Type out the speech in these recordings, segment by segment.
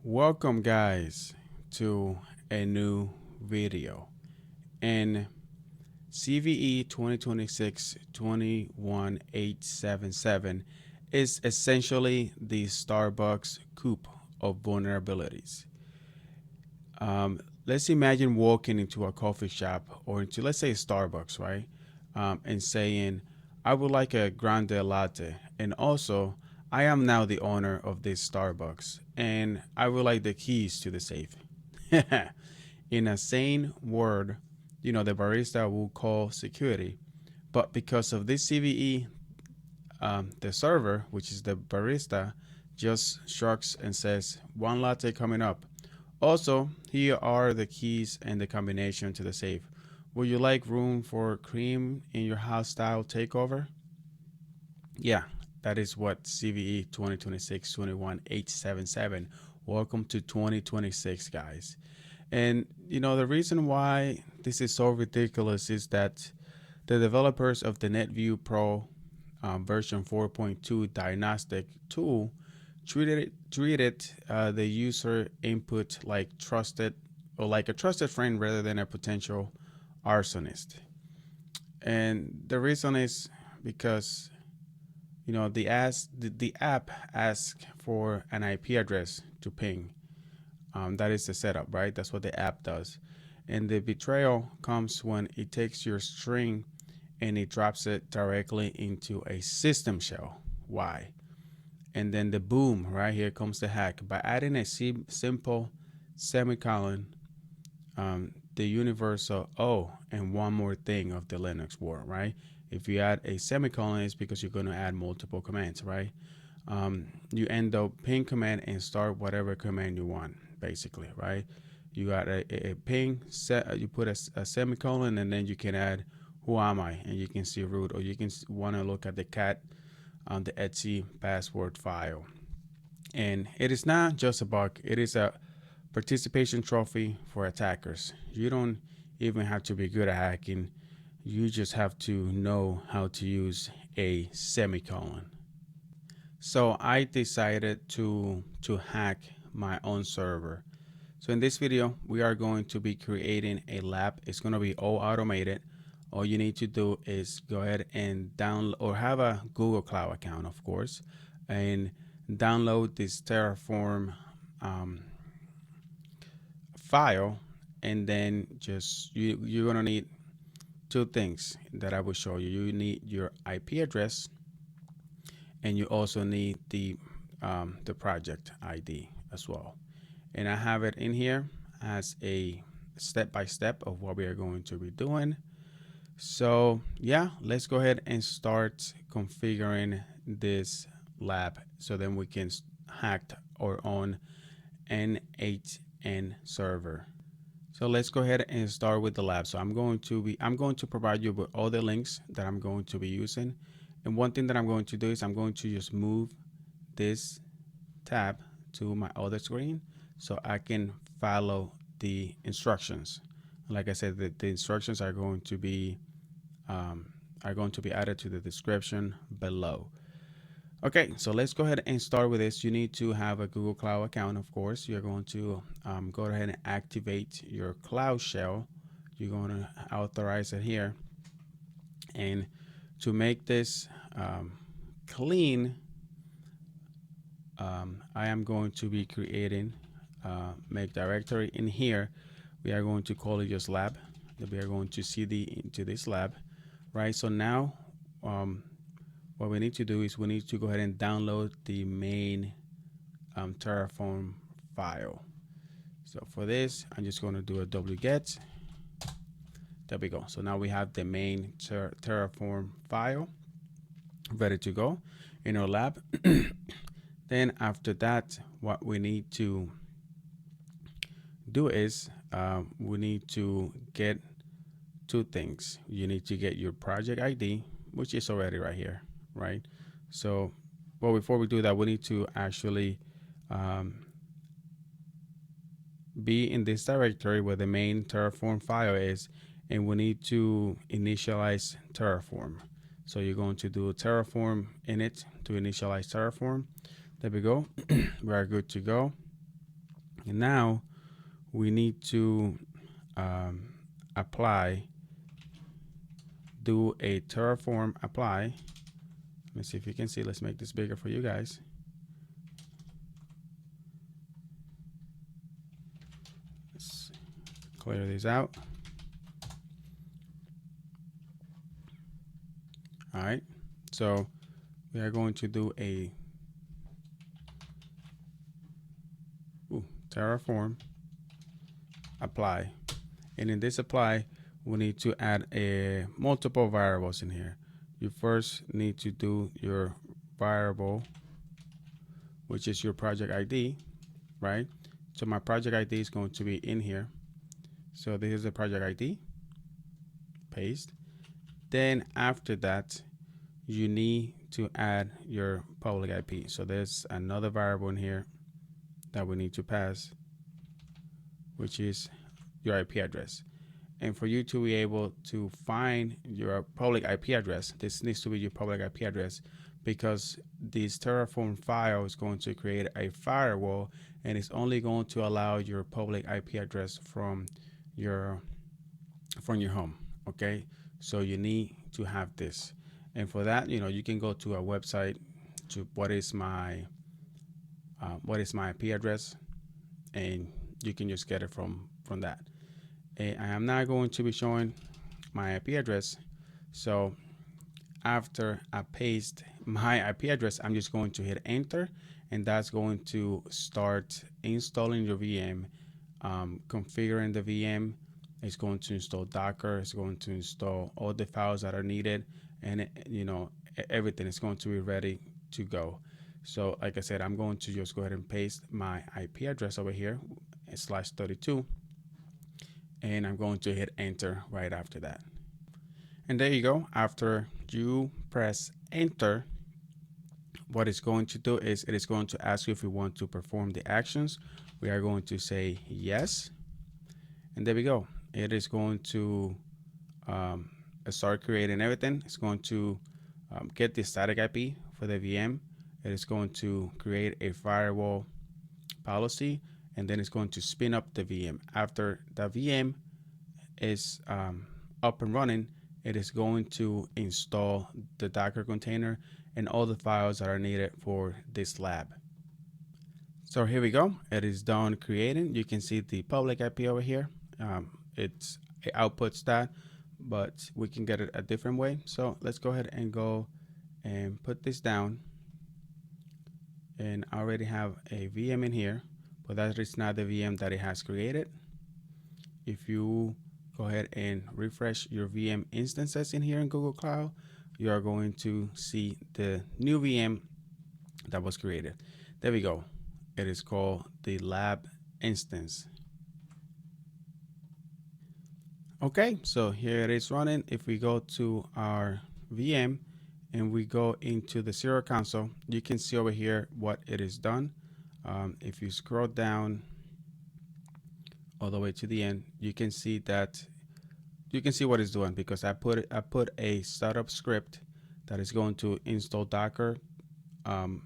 Welcome guys to a new video. In CVE 2026-21877 is essentially the Starbucks coupe of vulnerabilities. Let's imagine walking into a coffee shop or into, let's say, Starbucks, right? And saying, I would like a grande latte. And also, I am now the owner of this Starbucks and I would like the keys to the safe. In a sane word, the barista will call security. But because of this CVE, the server, which is the barista, just shrugs and says, one latte coming up. Also, here are the keys and the combination to the safe. Would you like room for cream in your house style takeover? Yeah, that is what CVE 2026-21877. Welcome to 2026, guys. And the reason why this is so ridiculous is that the developers of the NetView Pro version 4.2 diagnostic tool treated the user input like a trusted friend rather than a potential arsonist. And the reason is because the app asks for an IP address to ping. That is the setup, right? That's what the app does. And the betrayal comes when it takes your string and it drops it directly into a system shell. Why? And then the boom, right here comes the hack. By adding a simple semicolon, the universal O, and one more thing of the Linux war, right? If you add a semicolon, it's because you're going to add multiple commands, right? You end up ping command and start whatever command you want, basically, right? You got a ping set, you put a semicolon, and then you can add who am I, and you can see root, or you can want to look at the cat on the Etsy password file. And it is not just a bug, it is a participation trophy for attackers. You don't even have to be good at hacking. You just have to know how to use a semicolon. So I decided to hack my own server. So in this video, we are going to be creating a lab. It's going to be all automated. All you need to do is go ahead and download, or have a Google Cloud account, of course, and download this Terraform file. And then you're going to need two things that I will show you. You need your IP address, and you also need the project ID as well. And I have it in here as a step-by-step of what we are going to be doing. So yeah, let's go ahead and start configuring this lab so then we can hack our own N8N server. So let's go ahead and start with the lab. So I'm going to provide you with all the links that I'm going to be using. And one thing that I'm going to do is I'm going to just move this tab to my other screen so I can follow the instructions. Like I said, the instructions are going to be added to the description below. Okay, so let's go ahead and start with this. You need to have a Google Cloud account, of course. You're going to go ahead and activate your Cloud Shell. You're going to authorize it here. And to make this clean, I am going to be creating make directory in here. We are going to call it just lab. We are going to cd into this lab, right? So now what we need to do is we need to go ahead and download the main Terraform file. So for this, I'm just going to do a wget. There we go. So now we have the main Terraform file ready to go in our lab. Then after that, what we need to do is we need to get two things. You need to get your project ID, which is already right here, right? So, well, before we do that, we need to actually be in this directory where the main Terraform file is, and we need to initialize Terraform. So you're going to do Terraform init to initialize Terraform. There we go. We are good to go. And now we need to apply, do a Terraform apply. Let me see if you can see. Let's make this bigger for you guys. Let's clear these out. All right. So we are going to do a Terraform apply. And in this apply, we need to add a multiple variables in here. You first need to do your variable, which is your project ID, right? So my project ID is going to be in here. So this is the project ID, paste. Then after that, you need to add your public IP. So there's another variable in here that we need to pass, which is your IP address. And for you to be able to find your public IP address, this needs to be your public IP address, because this Terraform file is going to create a firewall, and it's only going to allow your public IP address from your home. Okay, so you need to have this. And for that, you can go to a website to what is my IP address, and you can just get it from that. And I am not going to be showing my IP address. So after I paste my IP address, I'm just going to hit enter, and that's going to start installing your VM, configuring the VM. It's going to install Docker. It's going to install all the files that are needed, and everything is going to be ready to go. So like I said, I'm going to just go ahead and paste my IP address over here, /32, and I'm going to hit enter right after that. And there you go. After you press enter, what it's going to do is it is going to ask you if you want to perform the actions. We are going to say yes, and there we go. It is going to start creating everything. It's going to get the static IP for the VM. It is going to create a firewall policy, and then it's going to spin up the VM. After the VM is up and running, it is going to install the Docker container and all the files that are needed for this lab. So here we go. It is done creating. You can see the public IP over here. It outputs that, but we can get it a different way. So let's go ahead and go and put this down. And I already have a VM in here, but that is not the VM that it has created. If you go ahead and refresh your VM instances in here in Google Cloud, you are going to see the new VM that was created. There we go. It is called the lab instance. Okay, so here it is running. If we go to our VM and we go into the Zero console, you can see over here what it is done. If you scroll down all the way to the end, you can see that what it's doing, because I put a startup script that is going to install Docker, and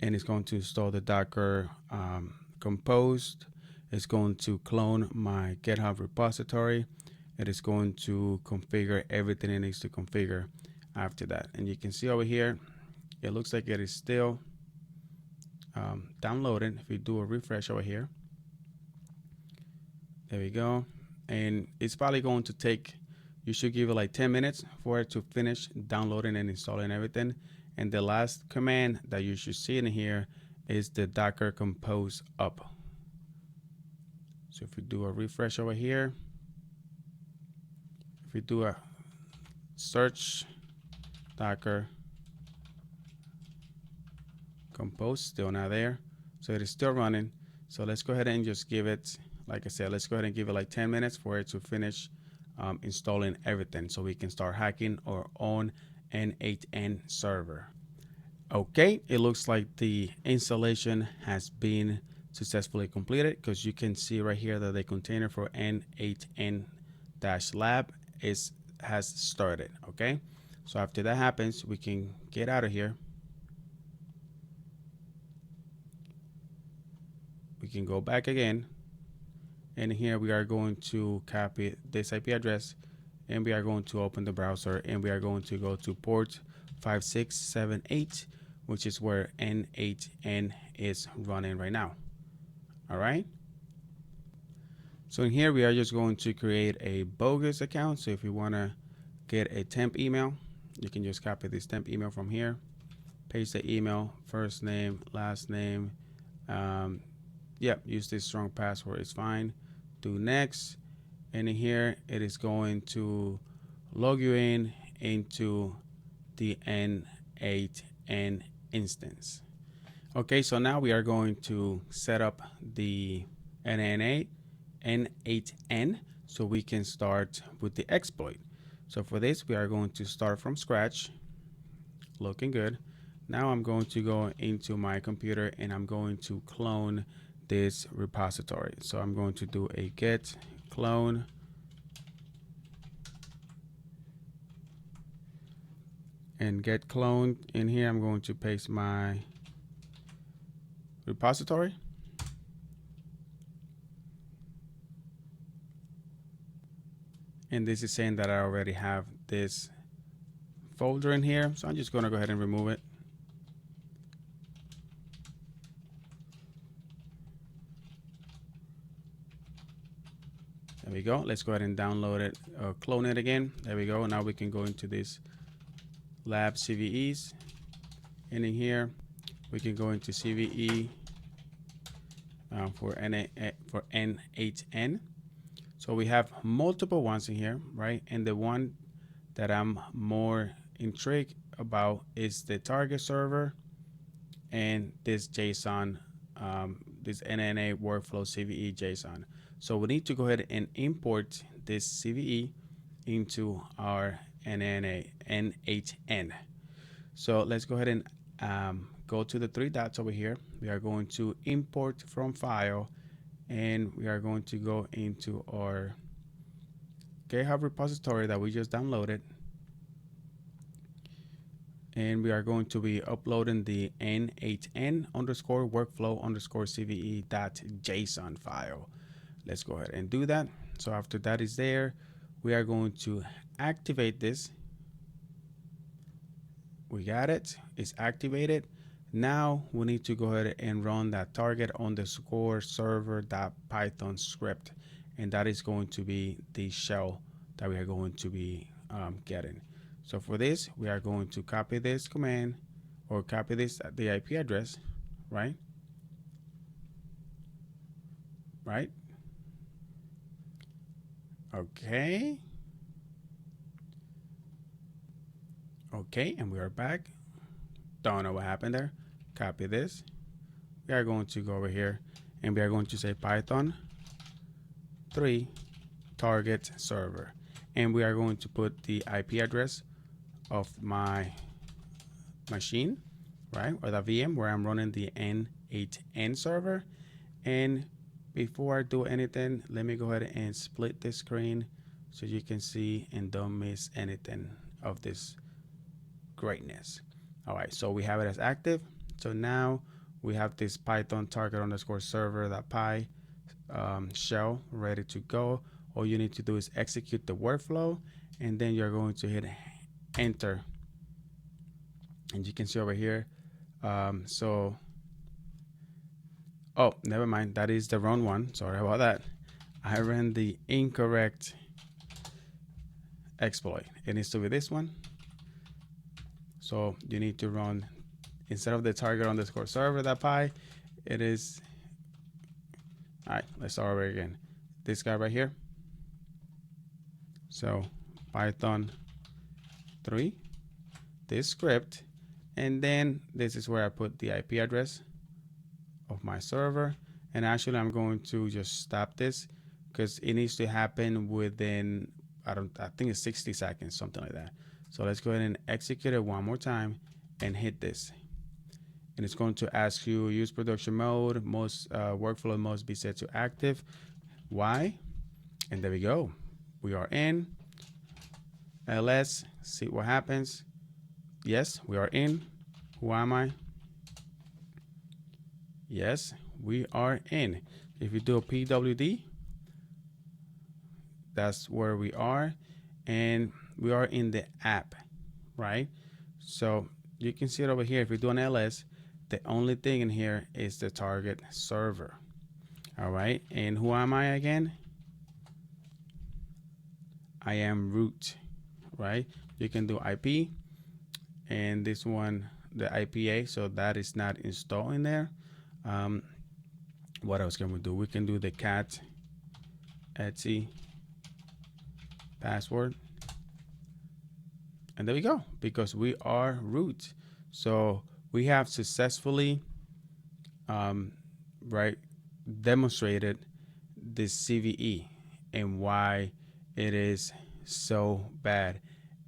it's going to install the Docker composed. It's going to clone my GitHub repository. It is going to configure everything it needs to configure after that. And you can see over here, it looks like it is still downloading. If we do a refresh over here, there we go. And it's probably going to take, you should give it like 10 minutes for it to finish downloading and installing everything. And the last command that you should see in here is the Docker compose up. So if we do a refresh over here, if we do a search Docker compose, still not there. So it is still running. So let's go ahead and just give it, like I said, let's go ahead and give it like 10 minutes for it to finish installing everything, so we can start hacking our own N8N server. Okay, it looks like the installation has been successfully completed, because you can see right here that the container for N8N-lab has started. Okay, so after that happens, we can get out of here. can go back again, and here we are going to copy this IP address, and we are going to open the browser, and we are going to go to port 5678, which is where N8N is running right now. All right. So in here, we are just going to create a bogus account. So if you want to get a temp email, you can just copy this temp email from here, paste the email, first name, last name. Use this strong password, it's fine. Do next. And in here, it is going to log you in into the N8N instance. Okay, so now we are going to set up the N8N so we can start with the exploit. So for this, we are going to start from scratch. Looking good. Now I'm going to go into my computer and I'm going to clone this repository. So I'm going to do a get clone. And get cloned in here, I'm going to paste my repository. And this is saying that I already have this folder in here. So I'm just going to go ahead and remove it. There we go. Let's go ahead and download it, clone it again. There we go. Now we can go into this lab CVEs. And in here, we can go into CVE for N8N. So we have multiple ones in here, right? And the one that I'm more intrigued about is the target server and this JSON, this NNA workflow CVE JSON. So we need to go ahead and import this CVE into our N8N. So let's go ahead and go to the three dots over here. We are going to import from file, and we are going to go into our GitHub repository that we just downloaded. And we are going to be uploading the N8N_workflow_CVE.json file. Let's go ahead and do that. So after that is there, we are going to activate this. We got it. It's activated. Now we need to go ahead and run that target_server.python script. And that is going to be the shell that we are going to be getting. So for this, we are going to copy this command, or copy this, the IP address, right? Right? Okay. Okay, and we are back. Don't know what happened there. Copy this. We are going to go over here and we are going to say Python 3 target server. And we are going to put the IP address of my machine, right? Or the VM where I'm running the N8N server. And before I do anything, let me go ahead and split this screen so you can see and don't miss anything of this greatness. All right, so we have it as active. So now we have this Python target_server.py shell ready to go. All you need to do is execute the workflow, and then you're going to hit enter. And you can see over here. Oh, never mind. That is the wrong one. Sorry about that. I ran the incorrect exploit. It needs to be this one. So you need to run, instead of the target_server.py, it is, all right, let's start over again. This guy right here. So Python 3, this script, and then this is where I put the IP address of my server. And actually I'm going to just stop this because it needs to happen within, I think it's 60 seconds, something like that. So let's go ahead and execute it one more time and hit this. And it's going to ask you use production mode, most workflow must be set to active. Why? And there we go. We are in. LS, see what happens. Yes, we are in. Who am I? Yes, we are in. If you do a PWD, that's where we are, and we are in the app, right? So you can see it over here. If you do an LS, the only thing in here is the target server. All right, and who am I again? I am root, right? You can do IP, and this one, the IPA, so that is not installed in there. What else can we do? We can do the cat Etsy password, and there we go, because we are root. So we have successfully right, demonstrated this CVE and why it is so bad.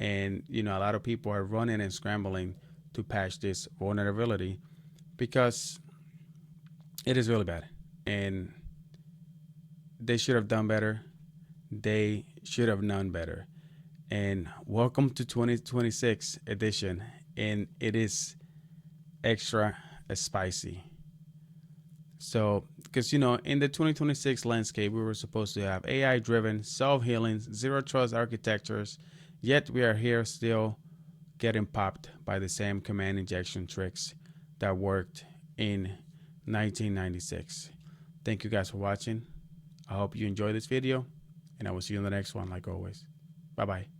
And you know, a lot of people are running and scrambling to patch this vulnerability because it is really bad, and they should have done better. They should have known better. And welcome to 2026 edition, and it is extra spicy. So, because you know, in the 2026 landscape, we were supposed to have AI-driven, self-healing, zero-trust architectures, yet we are here still getting popped by the same command injection tricks that worked in 1996. Thank you guys for watching. I hope you enjoyed this video, and I will see you in the next one like always. Bye-bye.